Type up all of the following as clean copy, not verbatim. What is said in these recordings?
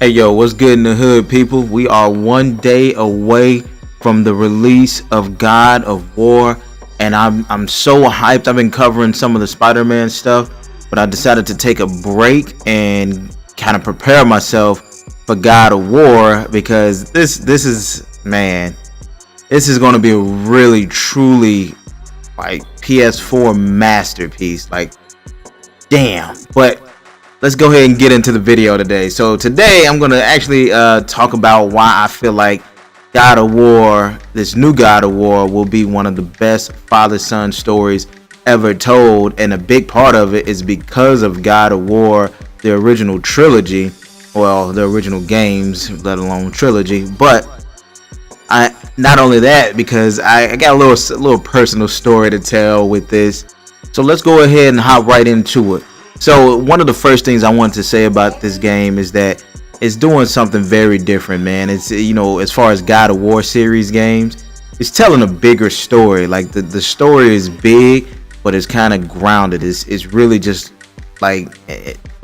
Hey yo, what's good in the hood, people? We are one day away from the release of God of War, and I'm so hyped. I've been covering some of the Spider-Man stuff, but I decided to take a break and kind of prepare myself for God of War because this is, man, this is going to be a really truly like PS4 masterpiece. Like, damn. But let's go ahead and get into the video today. So today I'm going to actually talk about why I feel like God of War, this new God of War, will be one of the best father-son stories ever told. And a big part of it is because of God of War, the original trilogy. Well, the original games, let alone trilogy. But I not only that, because I got a little personal story to tell with this. So let's go ahead and hop right into it. So one of the first things I want to say about this game is that it's doing something very different, man. It's, you know, as far as God of War series games, it's telling a bigger story. Like the story is big, but it's kind of grounded. It's really just like,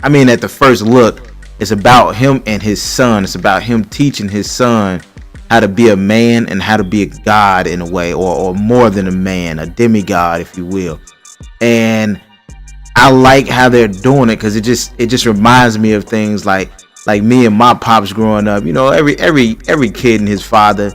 I mean, at the first look, it's about him and his son. It's about him teaching his son how to be a man and how to be a god in a way, or more than a man, a demigod, if you will. And I like how they're doing it because it just reminds me of things like me and my pops growing up. You know, every kid and his father.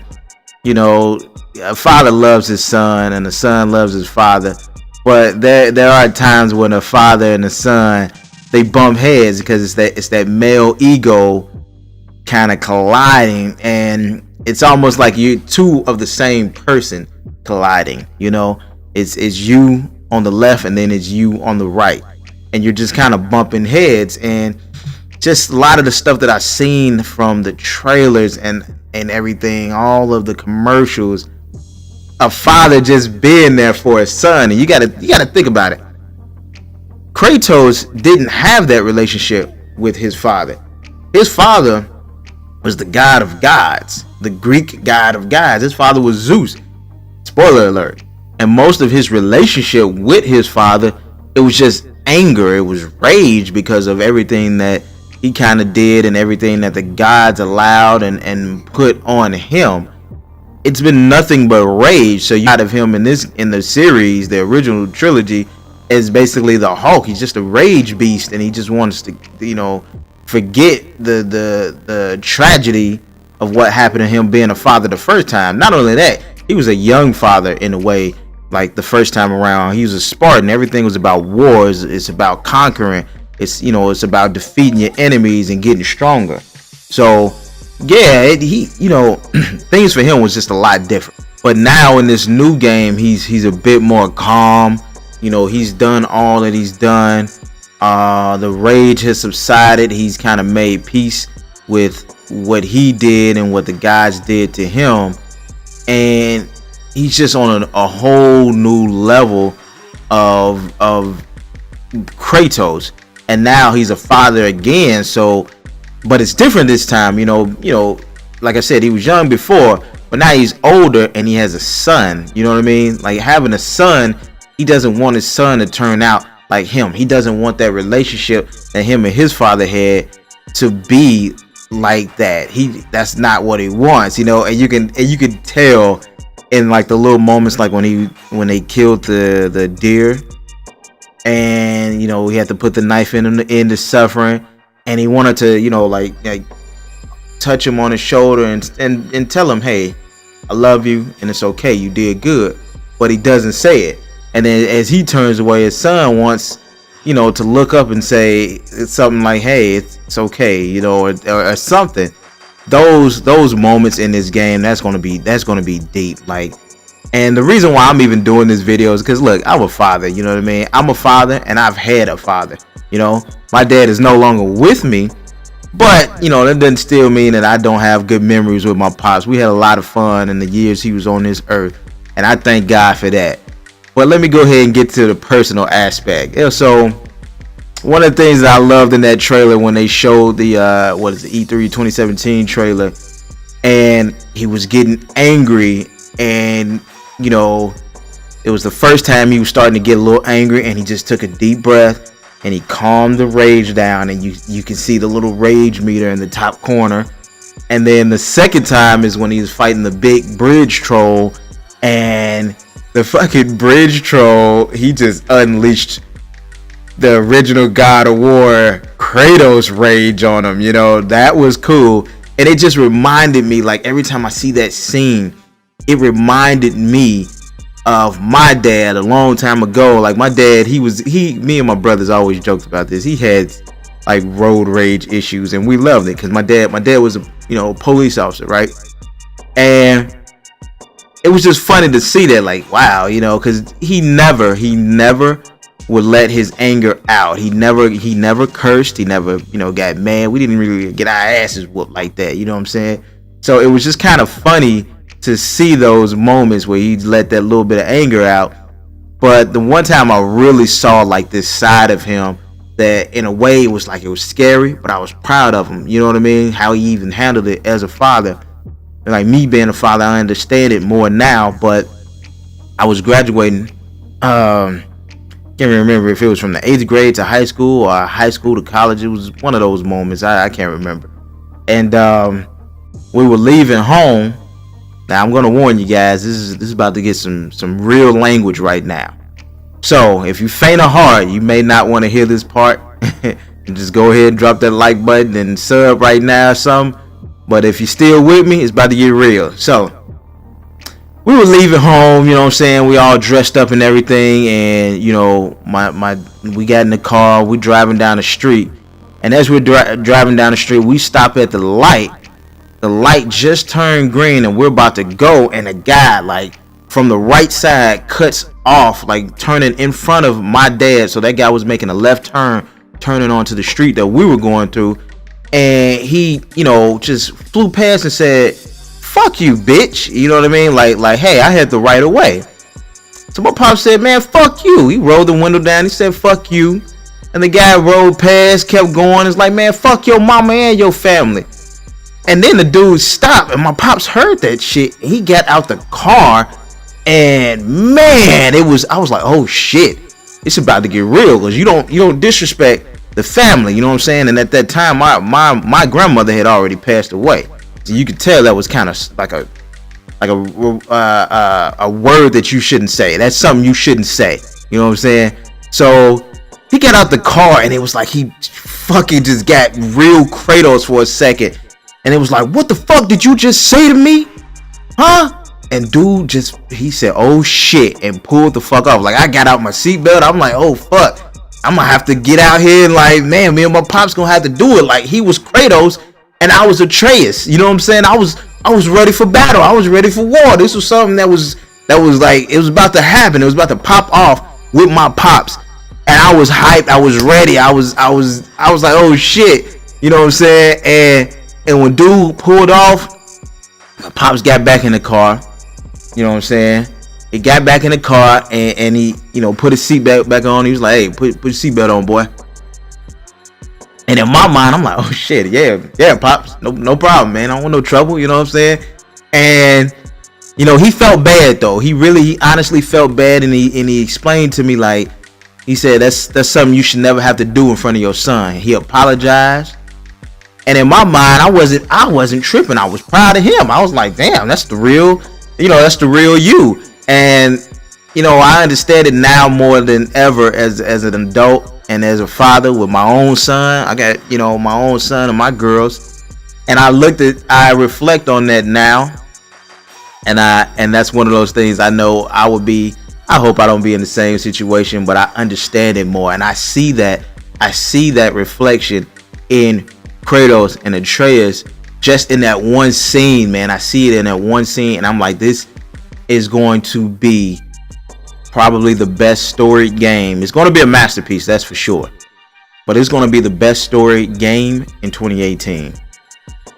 You know, a father loves his son and a son loves his father. But there are times when a father and a son, they bump heads because it's that male ego kind of colliding, and it's almost like you two of the same person colliding. You know, it's you on the left and then it's you on the right, and you're just kind of bumping heads. And just a lot of the stuff that I've seen from the trailers and everything, all of the commercials, a father just being there for his son. And you gotta think about it. Kratos didn't have that relationship with his father. His father was the god of gods, the Greek god of gods. His father was Zeus. Spoiler alert. And most of his relationship with his father, it was just anger. It was rage because of everything that he kind of did and everything that the gods allowed and put on him. It's been nothing but rage. So you out of him in the series, the original trilogy, is basically the Hulk. He's just a rage beast, and he just wants to, you know, forget the tragedy of what happened to him being a father the first time. Not only that, he was a young father in a way. Like the first time around, he was a Spartan. Everything was about wars. It's about conquering. It's, you know, it's about defeating your enemies and getting stronger. So yeah, you know, things for him was just a lot different. But now in this new game, he's a bit more calm. You know, he's done all that he's done. The rage has subsided. He's kind of made peace with what he did and what the guys did to him, and he's just on a whole new level of Kratos. And now he's a father again. So, but it's different this time. You know, like I said, he was young before, but now he's older and he has a son. You know what I mean? Like having a son, he doesn't want his son to turn out like him. He doesn't want that relationship that him and his father had to be like that. That's not what he wants, you know. And you can tell in like the little moments, like when they killed the deer, and you know, he had to put the knife in him to end his suffering, and he wanted to, you know, like touch him on his shoulder and tell him, hey, I love you and it's okay, you did good. But he doesn't say it. And then as he turns away, his son wants, you know, to look up and say it's something like, hey, it's okay, you know, or something. Those moments in this game, that's gonna be deep. Like, and the reason why I'm even doing this video is because, look, I'm a father. You know what I mean? I'm a father, and I've had a father. You know, my dad is no longer with me, but you know, that doesn't still mean that I don't have good memories with my pops. We had a lot of fun in the years he was on this earth, and I thank God for that. But let me go ahead and get to the personal aspect. Yeah, so one of the things that I loved in that trailer when they showed the E3 2017 trailer, and he was getting angry, and you know, it was the first time he was starting to get a little angry, and he just took a deep breath and he calmed the rage down, and you can see the little rage meter in the top corner. And then the second time is when he was fighting the big bridge troll, and the fucking bridge troll, he just unleashed the original God of War Kratos rage on him. You know, that was cool. And it just reminded me, like, every time I see that scene, it reminded me of my dad a long time ago. Like, my dad, me and my brothers always joked about this. He had like road rage issues, and we loved it because my dad was a police officer, right? And it was just funny to see that, like, wow, because he never would let his anger out. He never cursed. He never got mad. We didn't really get our asses whooped like that. You know what I'm saying? So it was just kind of funny to see those moments where he let that little bit of anger out. But the one time I really saw like this side of him that in a way it was scary, but I was proud of him. You know what I mean? How he even handled it as a father. And like me being a father, I understand it more now, but I was graduating. Can't remember if it was from the 8th grade to high school or high school to college. It was one of those moments. I can't remember. And we were leaving home. Now I'm gonna warn you guys, this is about to get some real language right now. So if you faint of heart, you may not want to hear this part. Just go ahead and drop that like button and sub right now or something. But if you're still with me, it's about to get real. So we were leaving home, you know what I'm saying? We all dressed up and everything, and we got in the car, we driving down the street. And as we're driving down the street, we stop at the light. The light just turned green and we're about to go, and a guy like from the right side cuts off, like turning in front of my dad. So that guy was making a left turn, turning onto the street that we were going through, and he just flew past and said, "Fuck you, bitch." You know what I mean? Like hey, I had the right of way. So my pop said, "Man, fuck you." He rolled the window down, he said, "Fuck you." And the guy rolled past, kept going. It's like, "Man, fuck your mama and your family." And then the dude stopped, and my pops heard that shit. He got out the car, and man, I was like, oh shit, it's about to get real, because you don't disrespect the family, you know what I'm saying? And at that time, my grandmother had already passed away, so you could tell that was kind of like a word that you shouldn't say. That's something you shouldn't say, you know what I'm saying? So he got out the car, and it was like he fucking just got real Kratos for a second. And it was like, what the fuck did you just say to me? Huh? And dude he said, oh shit, and pulled the fuck off. Like, I got out my seatbelt. I'm like, oh fuck, I'm gonna have to get out here and like, man, me and my pops gonna have to do it. Like, he was Kratos and I was Atreus. You know what I'm saying? I was ready for battle. I was ready for war. This was something that was like, it was about to happen. It was about to pop off with my pops. And I was hyped. I was ready. I was like, oh shit. You know what I'm saying? And when dude pulled off, my pops got back in the car. You know what I'm saying? He got back in the car and he, put his seatbelt back on. He was like, hey, put your seatbelt on, boy. And in my mind, I'm like, oh shit, yeah, pops, no problem, man. I don't want no trouble. You know what I'm saying? And he felt bad though. He honestly felt bad, and he explained to me, like, he said that's something you should never have to do in front of your son. He apologized. And in my mind, I wasn't tripping. I was proud of him. I was like, damn, that's the real you. And, I understand it now more than ever as an adult and as a father with my own son. I got, my own son and my girls. And I reflect on that now. And that's one of those things I know I hope I don't be in the same situation, but I understand it more. And I see that reflection in Kratos and Atreus just in that one scene, man. I see it in that one scene, and I'm like, this is going to be probably the best storied game. It's going to be a masterpiece, that's for sure, but it's going to be the best storied game in 2018.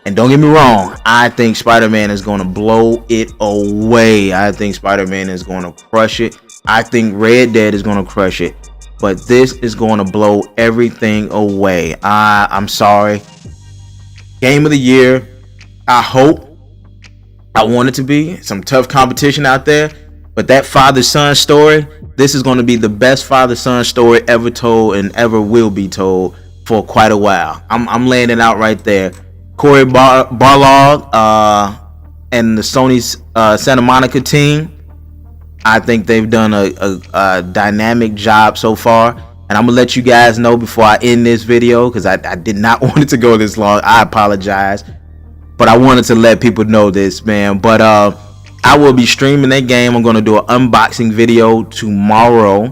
And don't get me wrong, I think Spider-Man is going to blow it away. I think Spider-Man is going to crush it. I think Red Dead is going to crush it, but this is going to blow everything away. I'm sorry. Game of the year. I hope. I want it to be some tough competition out there. But that father-son story, this is going to be the best father-son story ever told and ever will be told for quite a while. I'm laying it out right there. Cory Barlog and the Sony's Santa Monica team, I think they've done a dynamic job so far. And I'm gonna let you guys know before I end this video, because I did not want it to go this long. I apologize, but I wanted to let people know this, man. But I will be streaming that game. I'm gonna do an unboxing video tomorrow.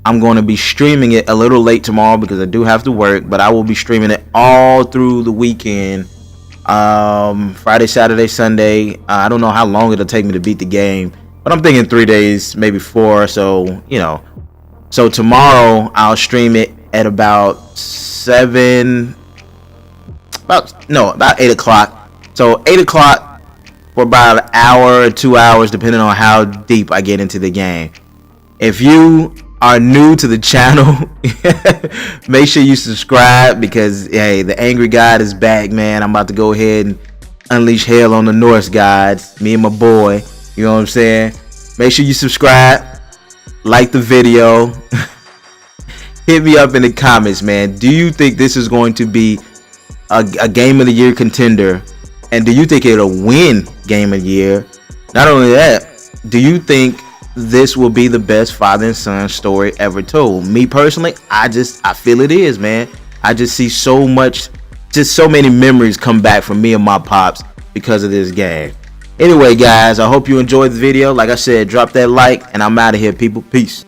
I'm going to be streaming it a little late tomorrow because I do have to work, but I will be streaming it all through the weekend. Friday, Saturday, Sunday. I don't know how long it'll take me to beat the game, but I'm thinking 3 days, maybe 4. So, you know, so tomorrow I'll stream it at about 8 o'clock. So 8 o'clock for about an hour or 2 hours, depending on how deep I get into the game. If you are new to the channel, make sure you subscribe, because hey, the Angry God is back, man. I'm about to go ahead and unleash hell on the Norse gods, me and my boy, you know what I'm saying? Make sure you subscribe, like the video, hit me up in the comments, man. Do you think this is going to be a game of the year contender, and do you think it'll win game of the year? Not only that, do you think this will be the best father and son story ever told? Me personally, I feel it is, man. I just see so many memories come back from me and my pops because of this game. Anyway, guys, I hope you enjoyed the video. Like I said, drop that like, and I'm out of here, people. Peace.